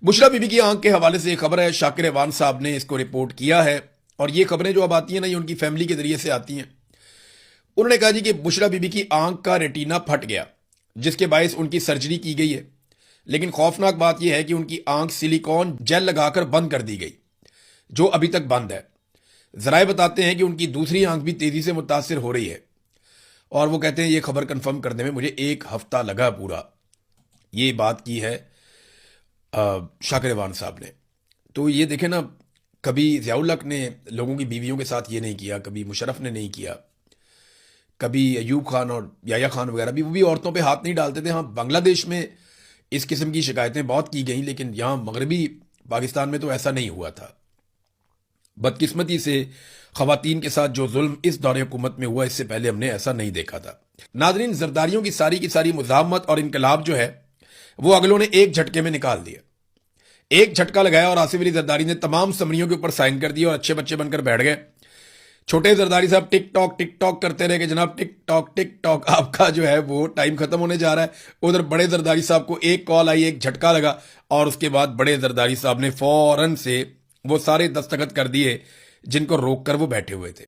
बुशरा बीबी की आंख के हवाले से एक खबर है। शाकिर रेवान साहब ने इसको रिपोर्ट किया है और ये खबरें जो अब आती हैं ना, ये उनकी फैमिली के जरिए से आती हैं। उन्होंने कहा जी कि बुशरा बीबी की आंख का रेटिना फट गया, जिसके बायस उनकी सर्जरी की गई है। लेकिन खौफनाक बात यह है कि उनकी आंख सिलिकॉन जेल लगाकर बंद कर दी गई, जो अभी तक बंद है। जराए बताते हैं कि उनकी दूसरी आंख भी तेजी से मुतासिर हो रही है और वो कहते हैं ये खबर कंफर्म करने में मुझे 1 हफ्ता लगा पूरा। ये बात की है शाकिर रेवान साहब ने। तो ये देखें ना, कभी ज़ियाउल हक ने लोगों की बीवियों के साथ ये नहीं किया, कभी मुशर्रफ ने नहीं किया, कभी अयूब खान और याया खान वगैरह भी, वो भी औरतों पे हाथ नहीं डालते थे। हाँ, बांग्लादेश में इस किस्म की शिकायतें बहुत की गई, लेकिन यहाँ मगरबी पाकिस्तान में तो ऐसा नहीं हुआ था। बदकिस्मती से खवातीन के साथ जो जुल्म इस दौरे हुकूमत में हुआ, इससे पहले हमने ऐसा नहीं देखा था। नाजरीन, जरदारियों की सारी मुजाहमत और इनकलाब जो है वो अगलों ने एक झटके में निकाल दिया। एक झटका लगाया और आसिफ अली जरदारी ने तमाम समरियों के ऊपर साइन कर दिया और अच्छे बच्चे बनकर बैठ गए। छोटे जरदारी साहब टिक टॉक करते रहे कि जनाब टिक टॉक आपका जो है वो टाइम खत्म होने जा रहा है। उधर बड़े जरदारी साहब को एक कॉल आई, एक झटका लगा और उसके बाद बड़े जरदारी साहब ने फौरन से वो सारे दस्तखत कर दिए जिनको रोक कर वो बैठे हुए थे।